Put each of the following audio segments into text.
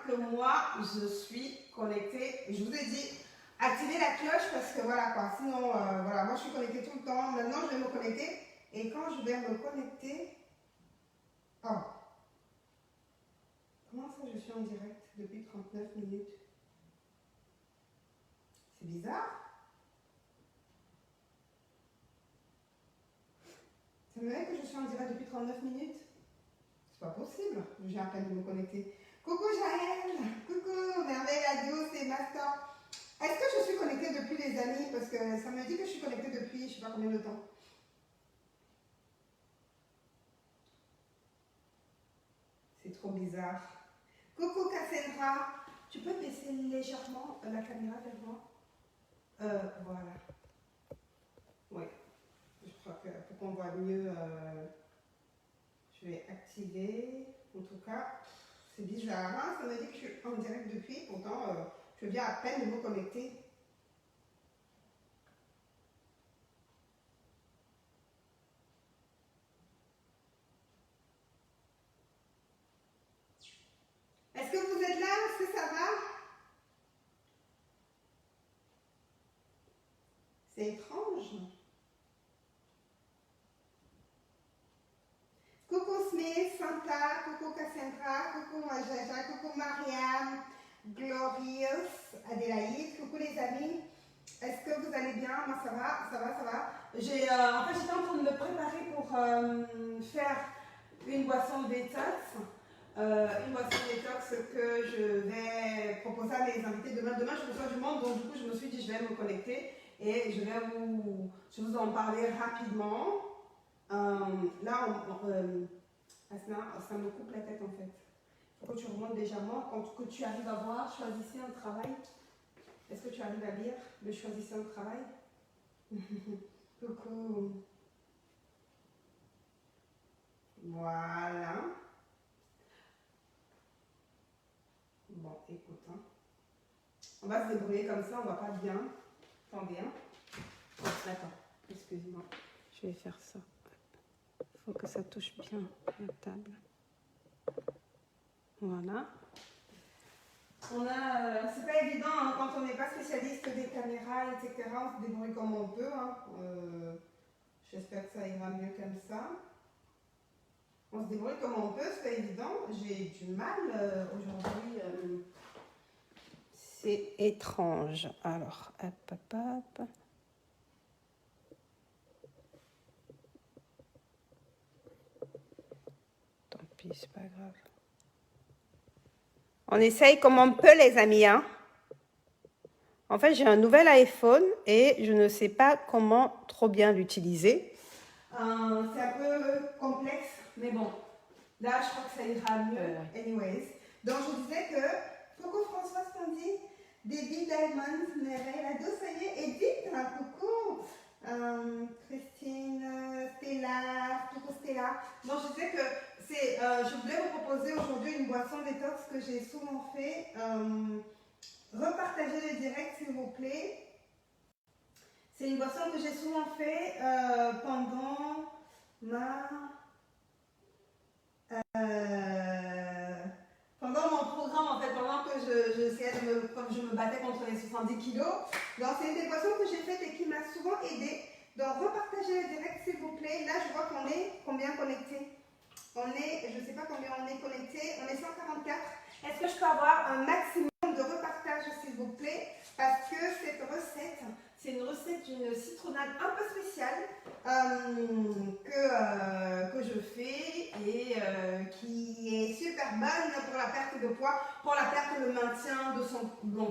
que moi, je suis connectée. Je vous ai dit, activez la cloche parce que voilà quoi. Sinon, voilà, moi je suis connectée tout le temps. Maintenant, je vais me connecter. Et quand je vais me connecter... Oh. Comment ça, je suis en direct depuis 39 minutes? C'est bizarre. Ça me dit que je suis en direct depuis 39 minutes. C'est pas possible. Je viens à peine de me connecter. Coucou Jaël. Coucou Merveille Adio, c'est Master. Est-ce que je suis connectée depuis les amis? Parce que ça me dit que je suis connectée depuis je sais pas combien de temps. C'est trop bizarre. Coucou Cassandra. Tu peux baisser légèrement la caméra vers moi? Voilà. Oui. Je crois que pour qu'on voit mieux, je vais activer. En tout cas, c'est bizarre. Hein, ça me dit que je suis en direct depuis. Pourtant, je viens à peine de me connecter. Est-ce que vous êtes là? Est-ce que ça va? C'est étrange. Coucou Smith, Santa, coucou Cassandra, coucou Majaja, coucou Marianne, Glorious, Adélaïde, coucou les amis. Est-ce que vous allez bien? Moi ça va, ça va, ça va. En fait j'étais en train de me préparer pour faire une boisson détox. Une boisson détox que je vais proposer à mes invités demain. Demain je reçois du monde, donc du coup je me suis dit je vais me connecter et je vais vous en parler rapidement. Là, Asna, ça me coupe la tête en fait. Il faut que tu remontes déjà moi, que tu arrives à voir, choisissez un travail. Est-ce que tu arrives à lire le choisissez un travail? Coucou. Voilà. Bon, écoute, hein. On va se débrouiller comme ça, on va pas bien. Attendez, hein. Attends, excuse-moi. Je vais faire ça. Il faut que ça touche bien la table. Voilà. C'est pas évident hein, quand on n'est pas spécialiste des caméras, etc. On se débrouille comme on peut. Hein. J'espère que ça ira mieux comme ça. On se débrouille comme on peut, c'est pas évident. J'ai du mal aujourd'hui. C'est étrange. Alors, hop, hop, hop. Tant pis, c'est pas grave. On essaye comme on peut, les amis. Hein. En fait, j'ai un nouvel iPhone et je ne sais pas comment trop bien l'utiliser. C'est un peu complexe, mais bon. Là, je crois que ça ira mieux. Anyways. Donc, je vous disais que... Coucou Françoise Candy, Debbie Diamond, Mireille Lado, ça y est, Edith, coucou. Christine, Stella, coucou Stella. Donc, je disais que je voulais vous proposer aujourd'hui une boisson détox que j'ai souvent fait. Repartagez le direct s'il vous plaît. C'est une boisson que j'ai souvent fait pendant pendant mon programme en fait, pendant que je me battais contre les 70 kilos. Donc c'est une des boissons que j'ai faites et qui m'a souvent aidée. Donc repartagez le direct s'il vous plaît. Là je vois qu'on est combien connectés? On est, je ne sais pas combien on est connectés, on est 144. Est-ce que je peux avoir un maximum de repartage s'il vous plaît? Parce que cette recette, c'est une recette d'une citronnade un peu spéciale que je fais et qui est super bonne pour la perte de poids, pour la perte et le maintien de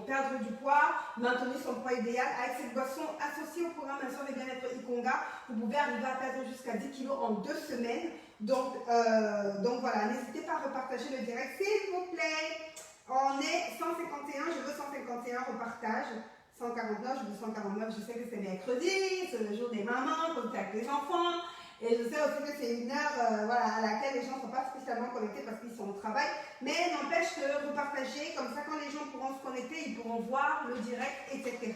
perdre du poids, maintenir son poids idéal. Avec cette boisson associée au programme Minceur et Bien-être Ikonga, vous pouvez arriver à perdre jusqu'à 10 kg en 2 semaines. Donc voilà, n'hésitez pas à repartager le direct s'il vous plaît. On est 151, je veux 151 repartages. 149, je veux 149, je sais que c'est mercredi, c'est le jour des mamans, contact les enfants. Et je sais aussi que c'est une heure voilà, à laquelle les gens ne sont pas spécialement connectés parce qu'ils sont au travail. Mais n'empêche que repartager, comme ça quand les gens pourront se connecter, ils pourront voir le direct, etc.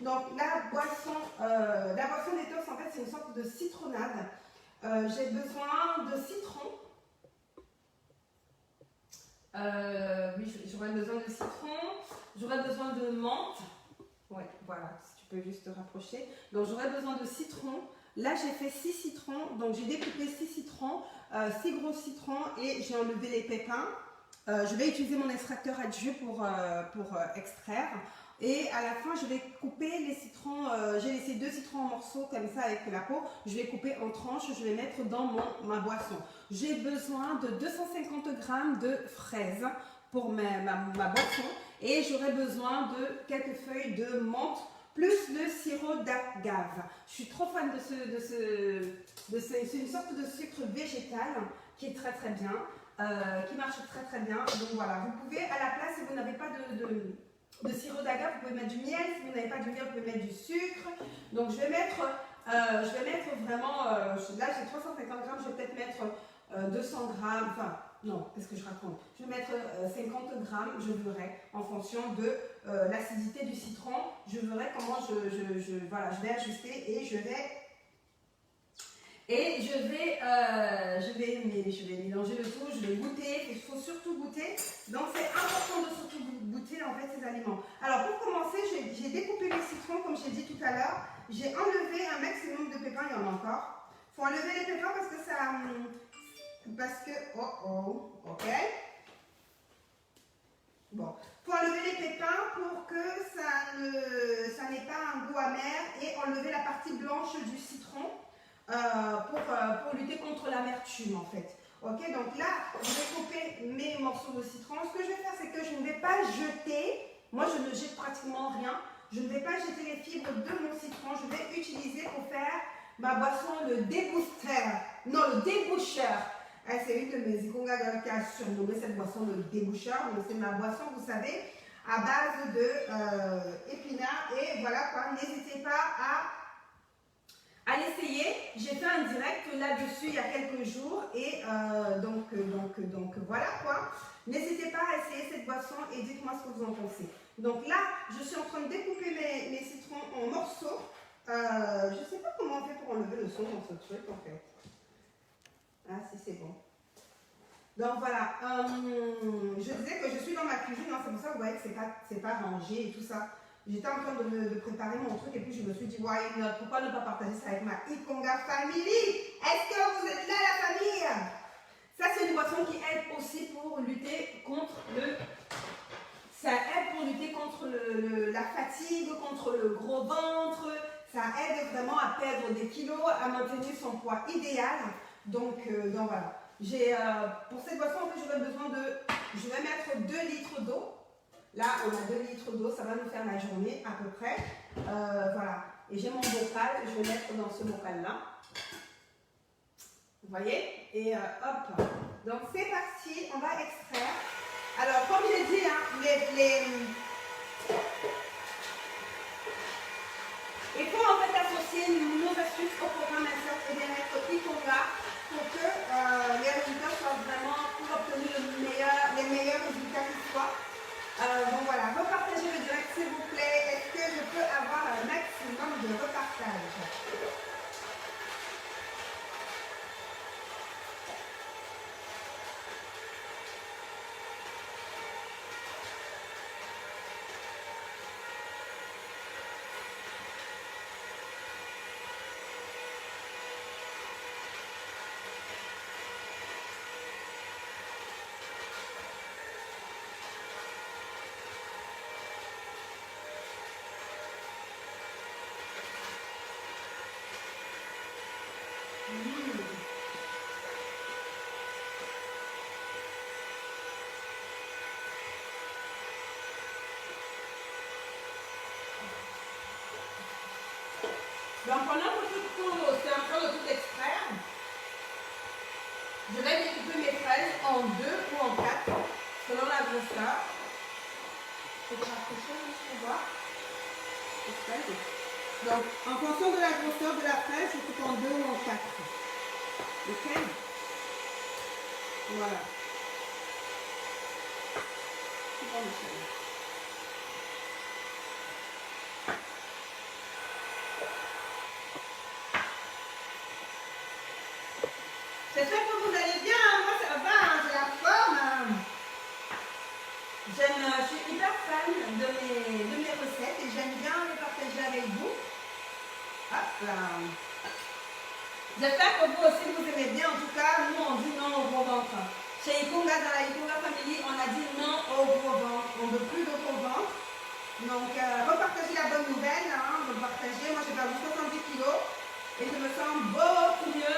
Donc la boisson détox, en fait, c'est une sorte de citronnade. J'ai besoin de citron. Oui, j'aurais besoin de citron, j'aurais besoin de menthe. Ouais, voilà, si tu peux juste te rapprocher. Donc j'aurais besoin de citron. Là, j'ai fait 6 citrons, donc j'ai découpé 6 citrons, 6 gros citrons et j'ai enlevé les pépins. Je vais utiliser mon extracteur à jus pour extraire. Et à la fin, je vais couper les citrons. J'ai laissé 2 citrons en morceaux comme ça avec la peau. Je vais couper en tranches, je vais mettre dans ma boisson. J'ai besoin de 250 g de fraises pour ma boisson. Et j'aurai besoin de quelques feuilles de menthe plus le sirop d'agave. Je suis trop fan de c'est une sorte de sucre végétal qui est très très bien, qui marche très très bien. Donc voilà, vous pouvez à la place, si vous n'avez pas de sirop d'agave, vous pouvez mettre du miel. Si vous n'avez pas du miel, vous pouvez mettre du sucre. Donc je vais mettre vraiment, là j'ai 350 grammes, je vais peut-être mettre 200 grammes, enfin non, qu'est-ce que je raconte? Je vais mettre 50 grammes, je verrai, en fonction de l'acidité du citron. Je verrai comment voilà, je vais ajuster et je vais mélanger le tout, je vais goûter. Il faut surtout goûter. Donc c'est important de surtout goûter en fait ces aliments. Alors pour commencer, j'ai découpé les citrons comme j'ai dit tout à l'heure. J'ai enlevé un maximum de pépins, il y en a encore. Il faut enlever les pépins parce que ok. Bon, il faut enlever les pépins pour que ça n'ait pas un goût amer et enlever la partie blanche du citron pour lutter contre l'amertume en fait. Ok, donc là, je vais couper mes morceaux de citron. Ce que je vais faire, c'est que je ne vais pas jeter, moi je ne jette pratiquement rien, je ne vais pas jeter les fibres de mon citron, je vais utiliser pour faire ma boisson le déboucheur. Non, le déboucheur. C'est une de mes ikongas qui a surnommé cette boisson le déboucheur. Donc c'est ma boisson, vous savez, à base de épinards. Et voilà quoi, n'hésitez pas à l'essayer. J'ai fait un direct là-dessus il y a quelques jours. Et donc voilà quoi. N'hésitez pas à essayer cette boisson et dites-moi ce que vous en pensez. Donc là, je suis en train de découper mes citrons en morceaux. Je ne sais pas comment on fait pour enlever le son dans ce truc en fait. Ah si, c'est bon. Donc voilà, je disais que je suis dans ma cuisine, hein, c'est pour ça que vous voyez que c'est pas rangé et tout ça. J'étais en train de préparer mon truc et puis je me suis dit, ouais, pourquoi ne pas partager ça avec ma Ikonga Family? Est-ce que vous êtes là la famille? Ça c'est une boisson qui aide aussi pour lutter contre la fatigue, contre le gros ventre. Ça aide vraiment à perdre des kilos, à maintenir son poids idéal. Donc voilà. Pour cette boisson, en fait, je vais mettre 2 litres d'eau. Là, on a 2 litres d'eau, ça va nous faire la journée à peu près. Voilà. Et j'ai mon bocal, je vais mettre dans ce bocal-là. Vous voyez? Et hop. Donc c'est parti, on va extraire. Alors, comme j'ai dit, hein, il faut en fait associer nos astuces au programme Insert et bien-être Ikonga pour que les résultats soient vraiment, pour obtenir les meilleurs résultats qui soient. Donc voilà, repartagez le direct s'il vous plaît. Est-ce que je peux avoir un maximum de repartage? Donc pendant que c'est en train de tout extraire, je vais découper mes fraises en 2 ou en 4 selon la grosseur. Je vais te rapprocher juste pour voir. Donc en fonction de la grosseur de la fraise, je coupe en 2 ou en 4. Ok? Voilà. C'est bon, Michel. J'espère que vous allez bien, moi ça va, j'ai la forme. de mes recettes et j'aime bien les partager avec vous. Hop là. J'espère que vous aussi vous aimez bien. En tout cas, nous on dit non au gros ventre. Chez Ikunga, dans la Ikunga Family, on a dit non au gros ventre. On ne veut plus de gros ventre. Donc, repartagez la bonne nouvelle. Hein, repartagez. Moi, j'ai perdu 70 kilos et je me sens beaucoup mieux.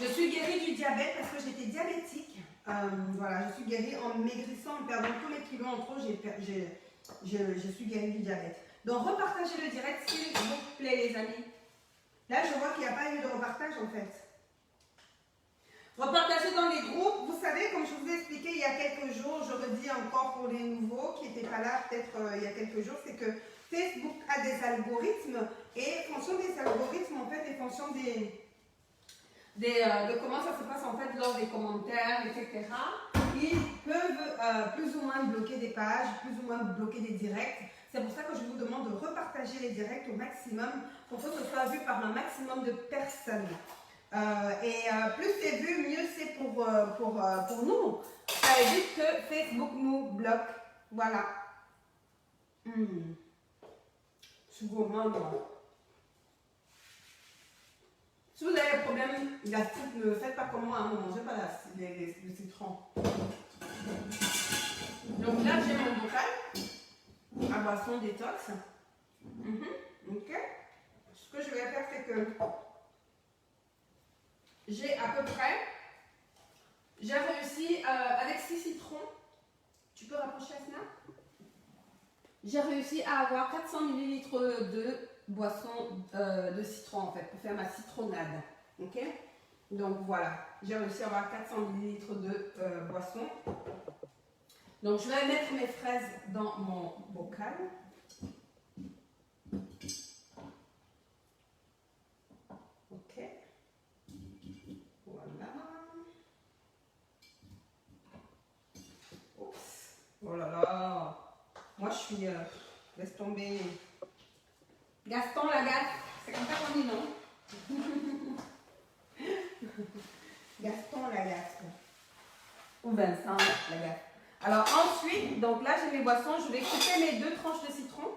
Je suis guérie du diabète parce que j'étais diabétique. Voilà, je suis guérie en maigrissant, en perdant tous mes kilos en trop. Je suis guérie du diabète. Donc, repartagez le direct s'il vous plaît, les amis. Là, je vois qu'il n'y a pas eu de repartage en fait. Repartagez dans les groupes. Vous savez, comme je vous ai expliqué il y a quelques jours, je redis encore pour les nouveaux qui n'étaient pas là peut-être il y a quelques jours, c'est que Facebook a des algorithmes et en fonction des algorithmes, en fait, et en fonction de comment ça se passe en fait lors des commentaires, etc., ils peuvent plus ou moins bloquer des pages, plus ou moins bloquer des directs. C'est pour ça que je vous demande de repartager les directs au maximum pour que ce soit vu par un maximum de personnes. Plus c'est vu, mieux c'est pour nous. Ça évite que Facebook nous bloque. Voilà. Je suis gourmand, moi. Si vous avez des problèmes gastriques, ne faites pas comme moi, ne mangez pas le citron. Donc là, j'ai mon bocal à boisson détox. Ok. Ce que je vais faire, c'est que j'ai à peu près, j'ai réussi avec 6 citrons, tu peux rapprocher Asna? J'ai réussi à avoir 400 ml de boisson de citron en fait, pour faire ma citronnade. Ok? Donc voilà, j'ai réussi à avoir 400 ml de boisson. Donc je vais mettre mes fraises dans mon bocal. Ok. Voilà. Oups. Oh là là. Moi je suis... laisse tomber. Gaston Lagaffe. C'est comme ça qu'on dit, non? Gaston Lagaffe. Ou Vincent Lagaffe. Alors ensuite, donc là j'ai mes boissons. Je vais couper mes 2 tranches de citron.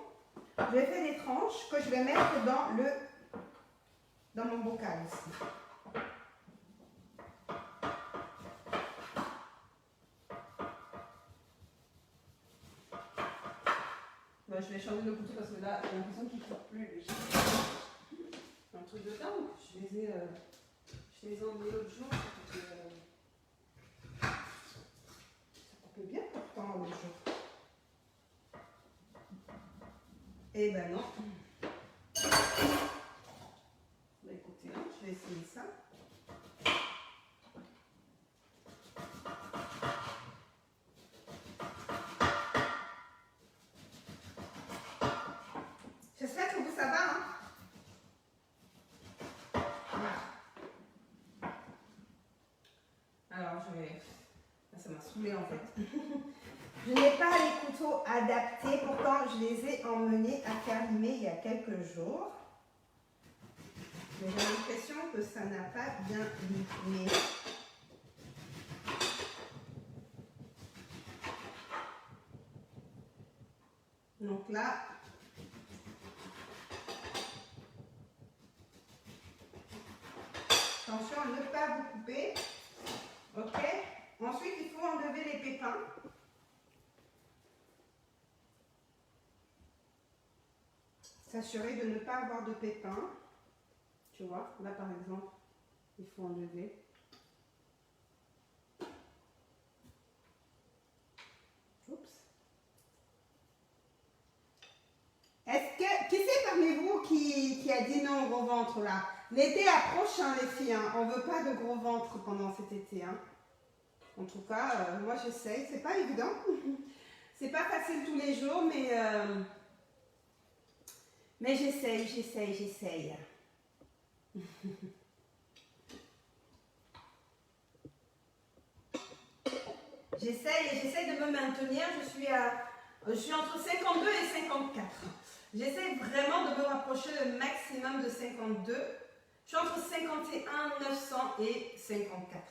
Je vais faire des tranches que je vais mettre dans mon bocal ici. Bon, je vais changer le couteau parce que là, j'ai l'impression qu'il ne faut plus. Un truc dedans, je les ai enlevés l'autre jour. Ça coupait bien pourtant l'autre jour. Eh ben non. Bah écoutez, je vais essayer ça. J'espère que vous ça va, hein? Voilà. Alors je vais... Ça m'a saoulée en fait. Je n'ai pas les couteaux adaptés, pourtant je les ai emmenés à faire limer il y a quelques jours. Mais j'ai l'impression que ça n'a pas bien limé. Donc là, attention à ne pas vous couper. Ok. Ensuite, il faut enlever les pépins. S'assurer de ne pas avoir de pépins. Tu vois, là par exemple, il faut enlever. Oups. Qui c'est parmi vous qui a dit non au gros ventre là? L'été approche, hein, les filles. Hein. On ne veut pas de gros ventre pendant cet été. Hein. En tout cas, moi j'essaye. C'est pas évident. C'est pas facile tous les jours, mais j'essaye. J'essaye de me maintenir. Je suis entre 52 et 54. J'essaie vraiment de me rapprocher le maximum de 52. Je suis entre 51, 900 et 54.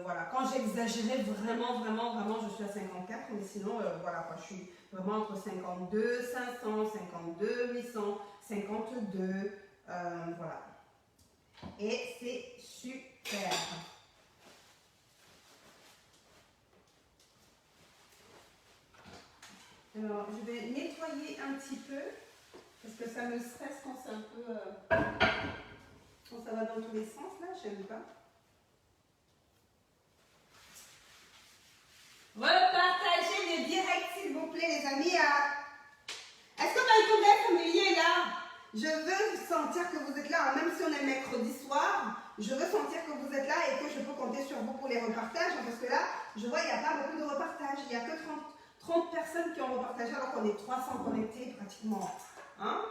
Voilà. Quand j'exagérais vraiment, je suis à 54, mais sinon, voilà, quoi, je suis vraiment entre 52, 500, 52, 800, 52, voilà. Et c'est super. Alors, je vais nettoyer un petit peu, parce que ça me stresse quand c'est un peu... quand ça va dans tous les sens, là, j'aime pas. Repartagez le direct, s'il vous plaît, les amis. Est-ce que my congrès familier est là? Je veux sentir que vous êtes là, même si on est mercredi soir. Je veux sentir que vous êtes là et que je peux compter sur vous pour les repartages. Parce que là, je vois, il n'y a pas beaucoup de repartages. Il n'y a que 30 personnes qui ont repartagé alors qu'on est 300 connectés pratiquement. Hein?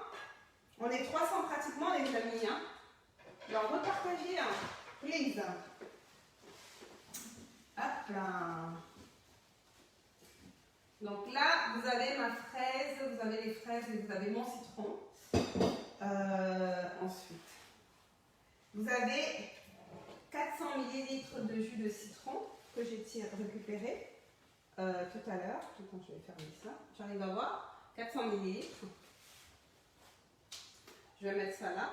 On est 300 pratiquement, les amis. Hein? Alors, repartagez, hein? Please. Hop là. Donc là, vous avez ma fraise, vous avez les fraises et vous avez mon citron. Ensuite, vous avez 400 ml de jus de citron que j'ai récupéré tout à l'heure. Quand je vais fermer ça, j'arrive à voir 400 ml. Je vais mettre ça là.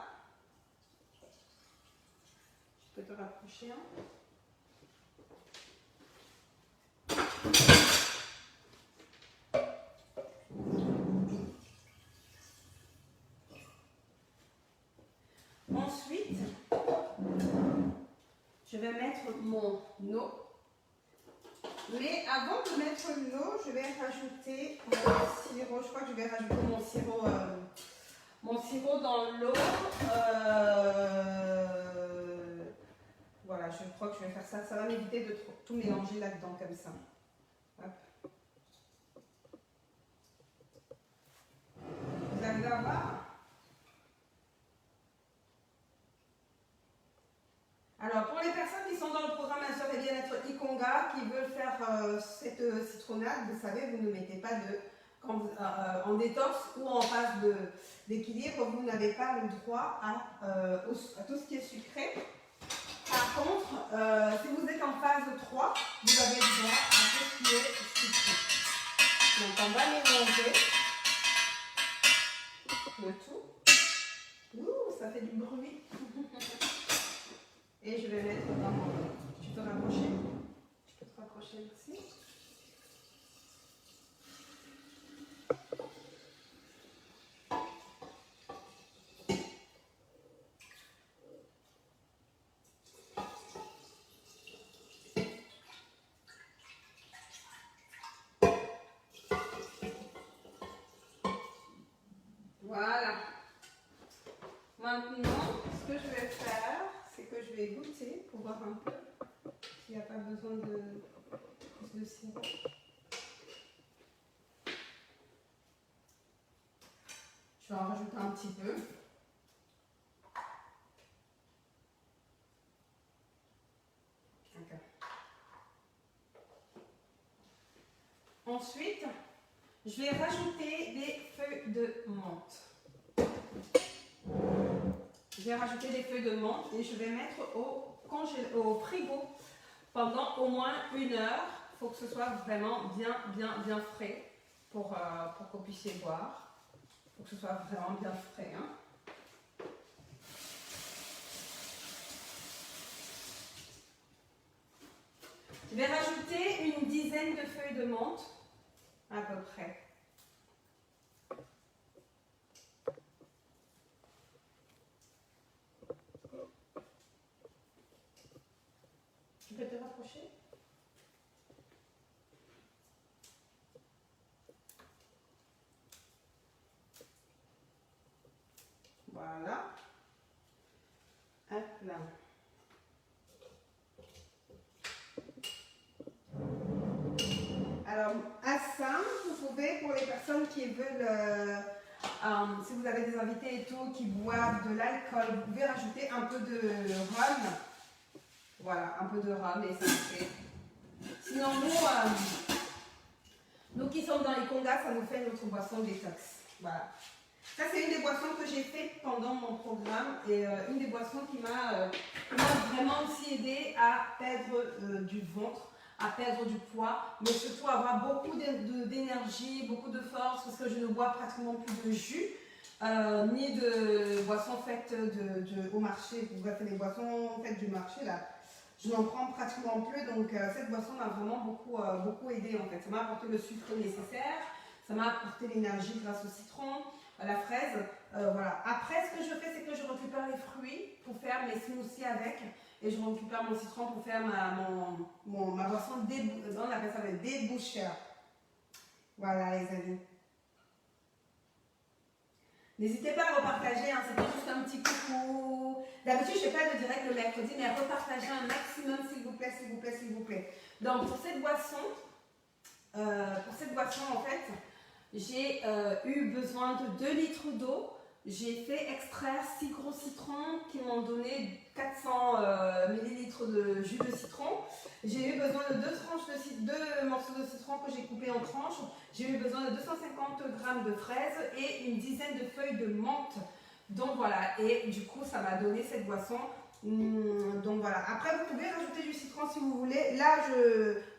Je peux te rapprocher. Hein. Ensuite, je vais mettre mon eau. Mais avant de mettre l'eau, je vais rajouter mon sirop. Je crois que je vais rajouter mon sirop dans l'eau. Voilà, je crois que je vais faire ça. Ça va m'éviter de tout mélanger là-dedans comme ça. Hop. Vous arrivez à voir? Alors, pour les personnes qui sont dans le programme Assurance et Bien-être Ikonga, qui veulent faire cette citronnade, vous savez, vous ne mettez pas en détox ou en phase d'équilibre, vous n'avez pas le droit à tout ce qui est sucré. Par contre, si vous êtes en phase 3, vous avez le droit à tout ce qui est sucré. Donc, on va mélanger le tout. Ouh, ça fait du bruit. Et je vais mettre dans mon... Tu peux rapprocher? Je peux te rapprocher aussi. Voilà. Maintenant, ce que je vais faire, c'est que je vais goûter pour voir un peu s'il n'y a pas besoin de sirop. Je vais en rajouter un petit peu. Okay. Ensuite, je vais rajouter des feuilles de menthe. Je vais rajouter des feuilles de menthe et je vais mettre au frigo pendant au moins 1 heure. Il faut que ce soit vraiment bien frais pour que vous puissiez boire. Il faut que ce soit vraiment bien frais. Hein. Je vais rajouter une dizaine de feuilles de menthe, à peu près. Tu peux te rapprocher? Voilà. Hop là. Alors, à ça, vous pouvez, pour les personnes qui veulent, si vous avez des invités et tout, qui boivent de l'alcool, vous pouvez rajouter un peu de rhum. Voilà, un peu de rhum et ça fait. Sinon, nous qui sommes dans les congas, ça nous fait notre boisson détox. Voilà. Ça, c'est une des boissons que j'ai faites pendant mon programme et une des boissons qui m'a vraiment aussi aidé à perdre du ventre, à perdre du poids, mais surtout avoir beaucoup d'énergie, beaucoup de force parce que je ne bois pratiquement plus de jus. Ni de boissons faites au marché, bref, les boissons faites du marché là, je n'en prends pratiquement plus, donc cette boisson m'a vraiment beaucoup aidé en fait. Ça m'a apporté le sucre nécessaire, ça m'a apporté l'énergie grâce au citron, à la fraise, voilà. Après, ce que je fais, c'est que je récupère les fruits pour faire mes smoothies avec, et je récupère mon citron pour faire ma boisson, on appelle ça le déboucheur. Voilà les amis. N'hésitez pas à repartager, hein, c'était juste un petit coucou. D'habitude, je ne fais pas de direct le mercredi, mais à repartager un maximum, s'il vous plaît, s'il vous plaît, s'il vous plaît. Donc, pour cette boisson, en fait, j'ai eu besoin de 2 litres d'eau. J'ai fait extraire 6 gros citrons qui m'ont donné 400 millilitres de jus de citron. J'ai eu besoin de 2 morceaux de citron que j'ai coupés en tranches. J'ai eu besoin de 250 g de fraises et une dizaine de feuilles de menthe. Donc voilà, et du coup ça m'a donné cette boisson. Donc voilà, après vous pouvez rajouter du citron si vous voulez. Là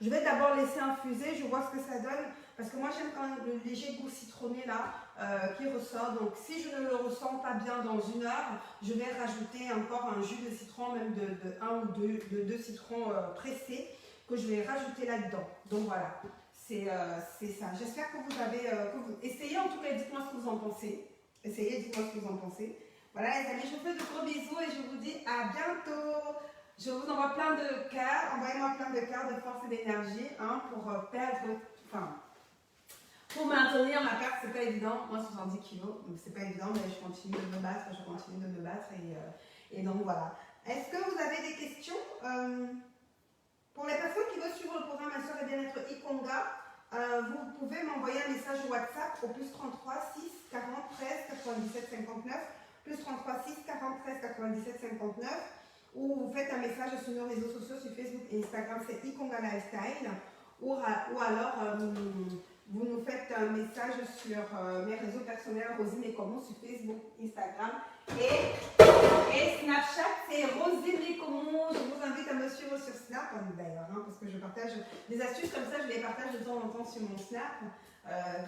je vais d'abord laisser infuser, je vois ce que ça donne. Parce que moi j'aime quand même le léger goût citronné là qui ressort. Donc si je ne le ressens pas bien dans 1 heure, je vais rajouter encore un jus de citron, même de 1 ou 2 citrons pressés que je vais rajouter là-dedans. Donc voilà, c'est ça. J'espère que vous avez... essayez en tout cas, dites-moi ce que vous en pensez. Essayez, dites-moi ce que vous en pensez. Voilà les amis, je vous fais de gros bisous et je vous dis à bientôt. Je vous envoie plein de cœurs. Envoyez-moi plein de cœurs de force et d'énergie hein, pour perdre... Enfin, pour maintenir ma perte, c'est pas évident. Moi, 70 kilos, donc c'est pas évident, mais je continue de me battre, et donc voilà. Est-ce que vous avez des questions pour les personnes qui veulent suivre le programme Ma Soeur et Bien-être Ikonga, vous pouvez m'envoyer un message WhatsApp au plus 33 6 40 13 97 59, plus 33 6 40 13 97 59, ou vous faites un message sur nos réseaux sociaux, sur Facebook et Instagram, c'est Ikonga Lifestyle, ou alors vous nous faites un message sur mes réseaux personnels, Rosine Lecomo, sur Facebook, Instagram et Snapchat, c'est Rosine Lecomo. Je vous invite à me suivre sur Snap d'ailleurs, hein, parce que je partage des astuces comme ça, je les partage de temps en temps sur mon Snap,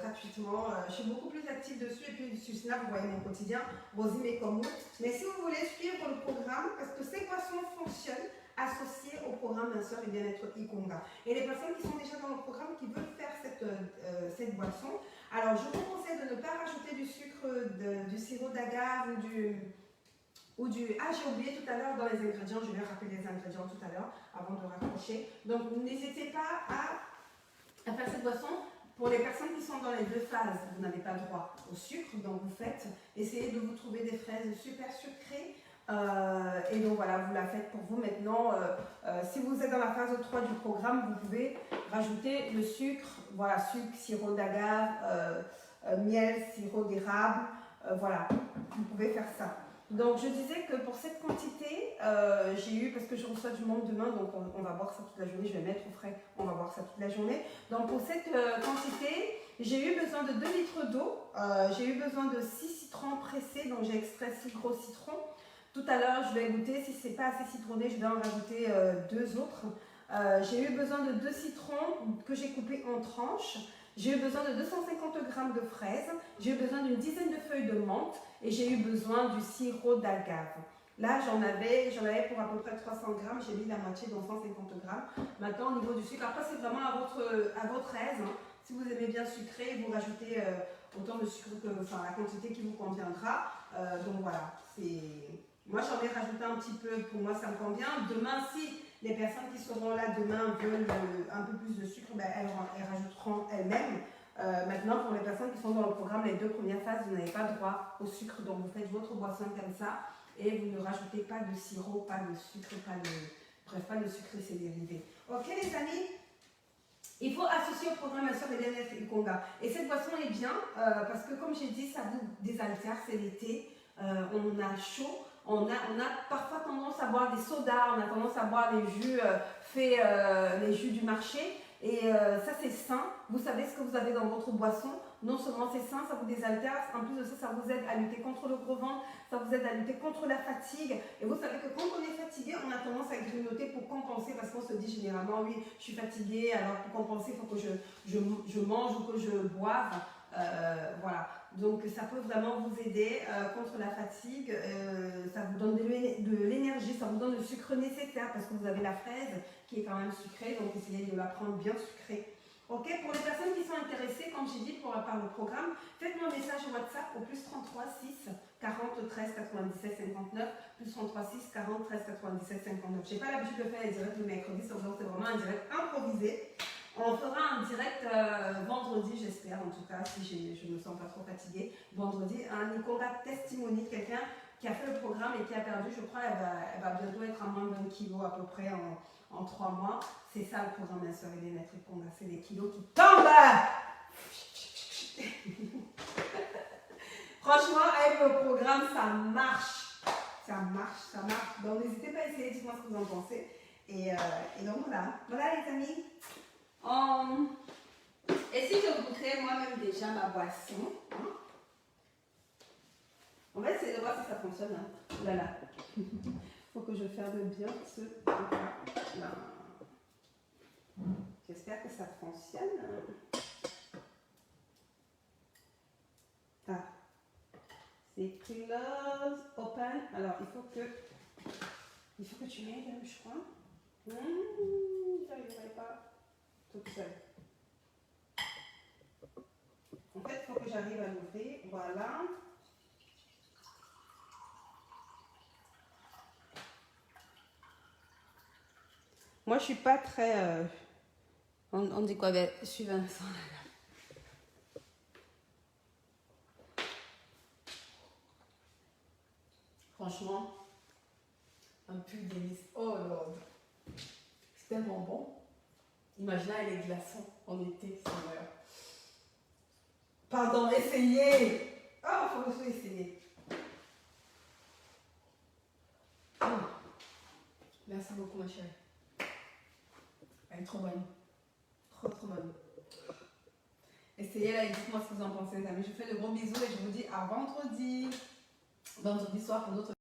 gratuitement. Je suis beaucoup plus active dessus, et puis sur Snap, vous voyez mon quotidien, Rosine Lecomo. Mais si vous voulez suivre le programme, parce que ces boissons fonctionnent, associés au programme Ma Soeur et Bien-être Ikonga. Et les personnes qui sont déjà dans le programme, qui veulent faire cette boisson, alors je vous conseille de ne pas rajouter du sucre, du sirop d'agave ou du... Ah, j'ai oublié tout à l'heure dans les ingrédients, je vais rappeler les ingrédients tout à l'heure avant de raccrocher. Donc n'hésitez pas à faire cette boisson. Pour les personnes qui sont dans les 2 phases, vous n'avez pas droit au sucre, donc vous essayez de vous trouver des fraises super sucrées. Et donc voilà, vous la faites pour vous maintenant. Si vous êtes dans la phase 3 du programme, vous pouvez rajouter le sucre, voilà, sucre, sirop d'agave, miel, sirop d'érable, voilà, vous pouvez faire ça. Donc je disais que pour cette quantité, j'ai eu, parce que je reçois du monde demain, donc on va boire ça toute la journée, je vais mettre au frais, on va boire ça toute la journée. Donc pour cette quantité, j'ai eu besoin de 2 litres d'eau, j'ai eu besoin de 6 citrons pressés, donc j'ai extrait 6 gros citrons. Tout à l'heure, je vais goûter, si ce n'est pas assez citronné, je vais en rajouter 2 autres. J'ai eu besoin de 2 citrons que j'ai coupés en tranches. J'ai eu besoin de 250 g de fraises. J'ai eu besoin d'une dizaine de feuilles de menthe. Et j'ai eu besoin du sirop d'agave. Là, j'en avais pour à peu près 300 g. J'ai mis la moitié, donc 150 g. Maintenant, au niveau du sucre, après, c'est vraiment à votre aise. Hein. Si vous aimez bien sucré, vous rajoutez autant de sucre que, enfin, la quantité qui vous conviendra. Donc voilà, moi, j'en ai rajouté un petit peu, pour moi ça me convient. Demain, si les personnes qui seront là demain veulent un peu plus de sucre, ben, elles rajouteront elles-mêmes. Maintenant, pour les personnes qui sont dans le programme, les 2 premières phases, vous n'avez pas droit au sucre, donc vous faites votre boisson comme ça et vous ne rajoutez pas de sirop, pas de sucre, pas de sucre et ses dérivés. Ok les amis, il faut associer au programme Ma Soeur et Bien-être Ikonga. Et cette boisson est bien parce que comme j'ai dit, ça vous désaltère, c'est l'été, on a chaud. On a parfois tendance à boire des sodas, on a tendance à boire les jus les jus du marché. Et ça, c'est sain. Vous savez ce que vous avez dans votre boisson. Non seulement c'est sain, ça vous désaltère, en plus de ça, ça vous aide à lutter contre le gros ventre, ça vous aide à lutter contre la fatigue. Et vous savez que quand on est fatigué, on a tendance à grignoter pour compenser parce qu'on se dit généralement, oui, je suis fatiguée, alors pour compenser, il faut que je mange ou que je boive. Voilà. Donc ça peut vraiment vous aider contre la fatigue, ça vous donne de l'énergie, ça vous donne le sucre nécessaire parce que vous avez la fraise qui est quand même sucrée, donc essayez de la prendre bien sucrée. Ok, pour les personnes qui sont intéressées, comme j'ai dit, par le programme, faites-moi un message WhatsApp au plus 33 6 40 13 97 59, plus 33 6 40 13 97 59. Je n'ai pas l'habitude de faire les directs le mercredi, donc c'est vraiment un direct improvisé. On fera un direct vendredi, j'espère, en tout cas, si je ne me sens pas trop fatiguée. Vendredi, un Nicolas testimony de quelqu'un qui a fait le programme et qui a perdu, je crois, elle va bientôt être à moins de 20 kilos à peu près en 3 mois. C'est ça le programme, ma soeur Hélène Triponga, c'est les kilos qui tombent. Franchement, avec le programme, ça marche. Ça marche, ça marche. Donc, n'hésitez pas à essayer, dites-moi ce que vous en pensez. Et donc, voilà. Voilà, les amis. Et si je vous crée moi-même déjà ma boisson, hein, on va essayer de voir si ça fonctionne. Hein. Voilà. Il faut que je ferme bien ce truc-là. J'espère que ça fonctionne. Ah. C'est close, open. Alors, il faut que tu m'aides, je crois. J'arriverai pas toute seule. En fait, il faut que j'arrive à l'ouvrir. Voilà. Moi, je suis pas très... on dit quoi? Je suis Vincent. Franchement, un pur délice. Oh Lord. C'est tellement bon. Imaginez avec les glaçons en été, c'est meilleur. Pardon, essayez. Oh, il faut essayer. Oh. Merci beaucoup, ma chérie. Elle est trop bonne. Trop, trop bonne. Essayez-la et dites-moi ce que vous en pensez, les amis. Je vous fais de gros bisous et je vous dis à vendredi. Vendredi soir pour notre